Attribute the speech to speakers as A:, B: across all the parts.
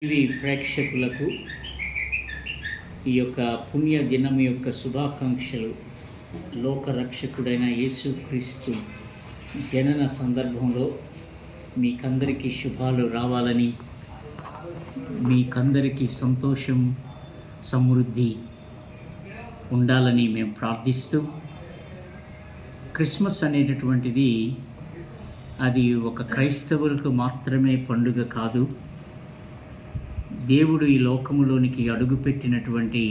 A: TV ప్రేక్షకులకు ఈ యొక్క పుణ్య దినం యొక్క శుభాకాంక్షలు. లోకరక్షకుడైన యేసుక్రీస్తు జనన సందర్భంలో మీకందరికీ శుభాలు రావాలని, మీకందరికీ సంతోషం సమృద్ధి ఉండాలని మేము ప్రార్థిస్తూ, క్రిస్మస్ అనేటటువంటిది అది ఒక క్రైస్తవులకు మాత్రమే పండుగ కాదు. దేవుడు ఈ లోకములోనికి అడుగుపెట్టినటువంటి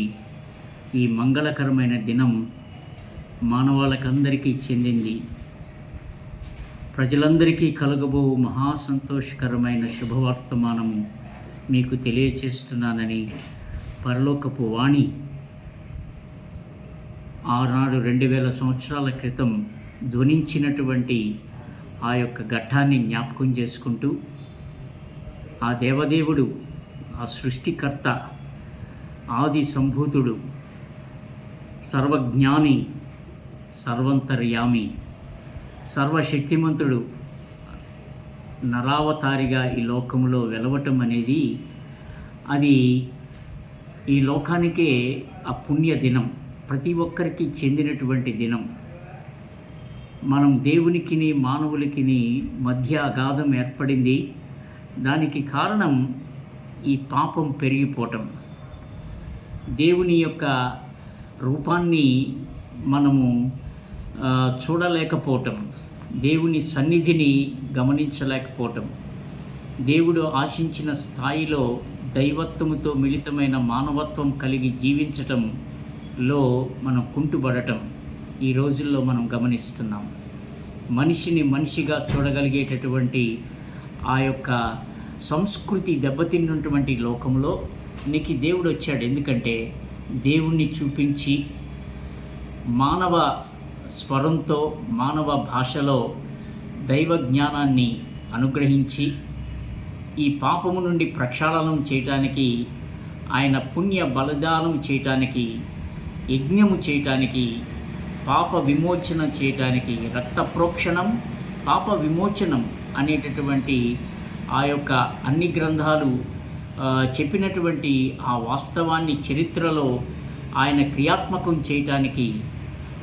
A: ఈ మంగళకరమైన దినం మానవాళకందరికీ చెందింది. ప్రజలందరికీ కలగబో మహా సంతోషకరమైన శుభవర్తమానము మీకు తెలియచేస్తున్నానని పరలోకపు వాణి ఆనాడు 2000 సంవత్సరాల క్రితం ధ్వనించినటువంటి ఆ యొక్క ఘట్టాన్ని జ్ఞాపకం చేసుకుంటూ, ఆ దేవదేవుడు, ఆ సృష్టికర్త, ఆది సంభూతుడు, సర్వజ్ఞాని, సర్వంతర్యామి, సర్వశక్తిమంతుడు నరావతారిగా ఈ లోకంలో వెలవటం అనేది అది ఈ లోకానికే ఆ పుణ్య దినం, ప్రతి ఒక్కరికి చెందినటువంటి దినం. మనం దేవునికిని మానవులకిని మధ్య అగాధం ఏర్పడింది. దానికి కారణం ఈ పాపం పెరిగిపోవటం. దేవుని యొక్క రూపాన్ని మనము చూడలేకపోవటం, దేవుని సన్నిధిని గమనించలేకపోవటం, దేవుడు ఆశించిన స్థాయిలో దైవత్వముతో మిళితమైన మానవత్వం కలిగి జీవించటంలో మనం కుంటుపడటం ఈ రోజుల్లో మనం గమనిస్తున్నాం. మనిషిని మనిషిగా చూడగలిగేటటువంటి ఆ యొక్క సంస్కృతి దెబ్బతిన్నటువంటి లోకంలో నీకు దేవుడు వచ్చాడు. ఎందుకంటే దేవుణ్ణి చూపించి మానవ స్వరంతో, మానవ భాషలో దైవ జ్ఞానాన్ని అనుగ్రహించి ఈ పాపము నుండి ప్రక్షాళనం చేయటానికి, ఆయన పుణ్య బలిదానం చేయటానికి, యజ్ఞము చేయటానికి, పాప విమోచన చేయటానికి, రక్త ప్రోక్షణం, పాప విమోచనం అనేటటువంటి ఆ యొక్క అన్ని గ్రంథాలు చెప్పినటువంటి ఆ వాస్తవాన్ని చరిత్రలో ఆయన క్రియాత్మకం చేయటానికి,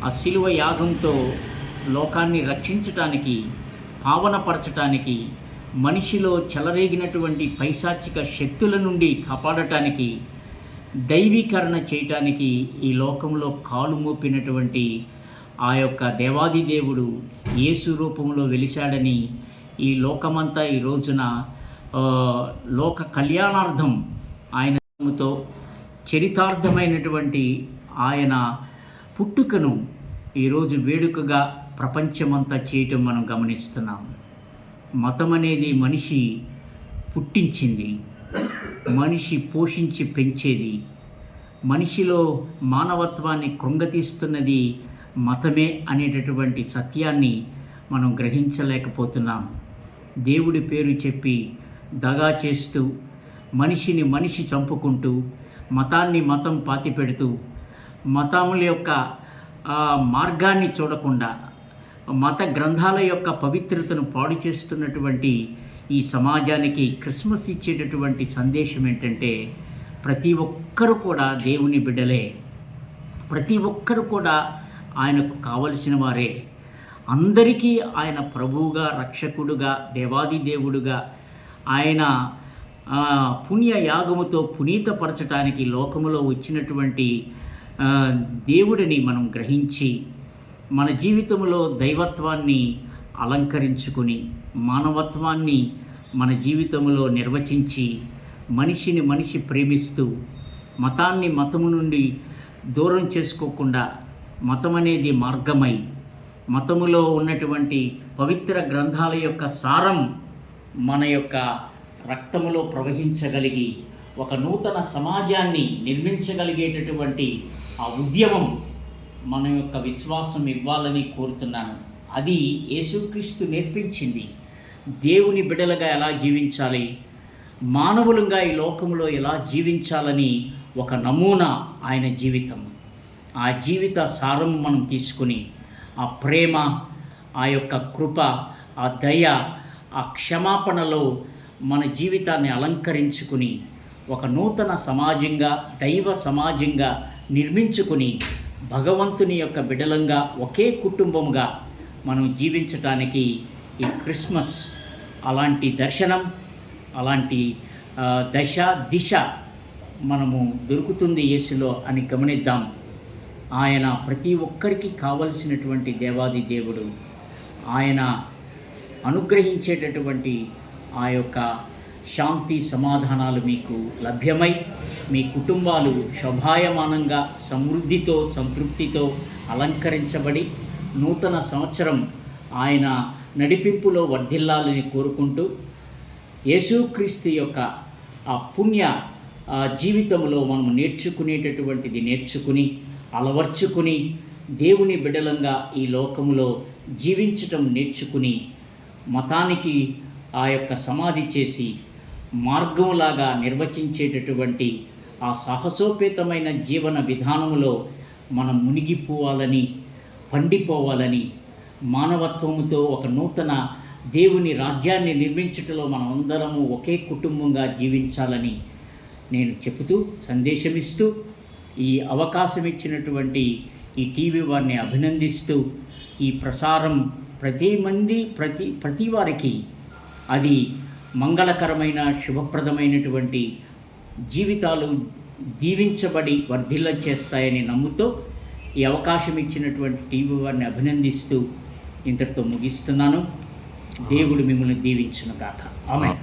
A: ఆ శిలువ యాగంతో లోకాన్ని రక్షించటానికి, పావనపరచటానికి, మనిషిలో చెలరేగినటువంటి పైశాచిక శక్తుల నుండి కాపాడటానికి, దైవీకరణ చేయటానికి ఈ లోకంలో కాలు మోపినటువంటి ఆ యొక్క దేవాది దేవుడు యేసు రూపంలో వెలిశాడని ఈ లోకమంతా ఈ రోజున లోక కళ్యాణార్థం ఆయనతో చరితార్థమైనటువంటి ఆయన పుట్టుకను ఈరోజు వేడుకగా ప్రపంచమంతా చేయటం మనం గమనిస్తున్నాం. మతం అనేది మనిషి పుట్టించింది, మనిషి పోషించి పెంచేది. మనిషిలో మానవత్వాన్ని కృంగతీస్తున్నది మతమే అనేటటువంటి సత్యాన్ని మనం గ్రహించలేకపోతున్నాం. దేవుడి పేరు చెప్పి దగా చేస్తూ, మనిషిని మనిషి చంపుకుంటూ, మతాన్ని మతం పాతిపెడుతూ, మతముల యొక్క మార్గాన్ని చూడకుండా మత గ్రంథాల యొక్క పవిత్రతను పాడు చేస్తున్నటువంటి ఈ సమాజానికి క్రిస్మస్ ఇచ్చేటటువంటి సందేశం ఏంటంటే, ప్రతి ఒక్కరు కూడా దేవుని బిడ్డలే, ప్రతి ఒక్కరు కూడా ఆయనకు కావలసిన వారే. అందరికీ ఆయన ప్రభువుగా, రక్షకుడుగా, దేవాది దేవుడుగా, ఆయన పుణ్య యాగముతో పునీతపరచటానికి లోకములో వచ్చినటువంటి దేవుడిని మనం గ్రహించి మన జీవితంలో దైవత్వాన్ని అలంకరించుకొని, మానవత్వాన్ని మన జీవితంలో నిర్వచించి, మనిషిని మనిషి ప్రేమిస్తూ, మతాన్ని మతము నుండి దూరం చేసుకోకుండా, మతం అనేది మార్గమై, మతములో ఉన్నటువంటి పవిత్ర గ్రంథాల యొక్క సారం మన యొక్క రక్తములో ప్రవహించగలిగి ఒక నూతన సమాజాన్ని నిర్మించగలిగేటటువంటి ఆ ఉద్యమం మన యొక్క విశ్వాసం ఇవ్వాలని కోరుతున్నాను. అది యేసుక్రీస్తు నేర్పించింది. దేవుని బిడ్డలుగా ఎలా జీవించాలి, మానవులుగా ఈ లోకంలో ఎలా జీవించాలని ఒక నమూనా ఆయన జీవితం. ఆ జీవిత సారం మనం తీసుకుని, ఆ ప్రేమ, ఆ యొక్క కృప, ఆ దయ, ఆ క్షమాపణలో మన జీవితాన్ని అలంకరించుకుని ఒక నూతన సమాజంగా, దైవ సమాజంగా నిర్మించుకుని భగవంతుని యొక్క బిడలంగా ఒకే కుటుంబంగా మనం జీవించటానికి ఈ క్రిస్మస్ అలాంటి దర్శనం, అలాంటి దశ దిశ మనము దొరుకుతుంది యేసులో అని గమనిద్దాం. ఆయన ప్రతి ఒక్కరికి కావలసినటువంటి దేవాది దేవుడు. ఆయన అనుగ్రహించేటటువంటి ఆ యొక్క శాంతి సమాధానాలు మీకు లభ్యమై మీ కుటుంబాలు శోభాయమానంగా సమృద్ధితో సంతృప్తితో అలంకరించబడి నూతన సంవత్సరం ఆయన నడిపింపులో వర్ధిల్లాలని కోరుకుంటూ యేసుక్రీస్తు యొక్క ఆ పుణ్య జీవితంలో మనం నేర్చుకునేటటువంటిది నేర్చుకుని అలవర్చుకుని దేవుని బిడలంగా ఈ లోకములో జీవించటం నేర్చుకుని మతానికి ఆ యొక్క సమాధి చేసి మార్గంలాగా నిర్వచించేటటువంటి ఆ సాహసోపేతమైన జీవన విధానములో మనం మునిగిపోవాలని, పండిపోవాలని, మానవత్వముతో ఒక నూతన దేవుని రాజ్యాన్ని నిర్మించటంలో మనం అందరము ఒకే కుటుంబంగా జీవించాలని నేను చెబుతూ సందేశమిస్తూ ఈ అవకాశం ఇచ్చినటువంటి ఈ టీవీ వారిని అభినందిస్తూ ఈ ప్రసారం ప్రతి వారికి అది మంగళకరమైన శుభప్రదమైనటువంటి జీవితాలు దీవించబడి వర్ధిల్ల చేస్తాయని నమ్ముతూ ఈ అవకాశం ఇచ్చినటువంటి టీవీ వారిని అభినందిస్తూ ఇంతటితో ముగిస్తున్నాను. దేవుడు మిమ్మల్ని దీవించును గాక. ఆమేన్.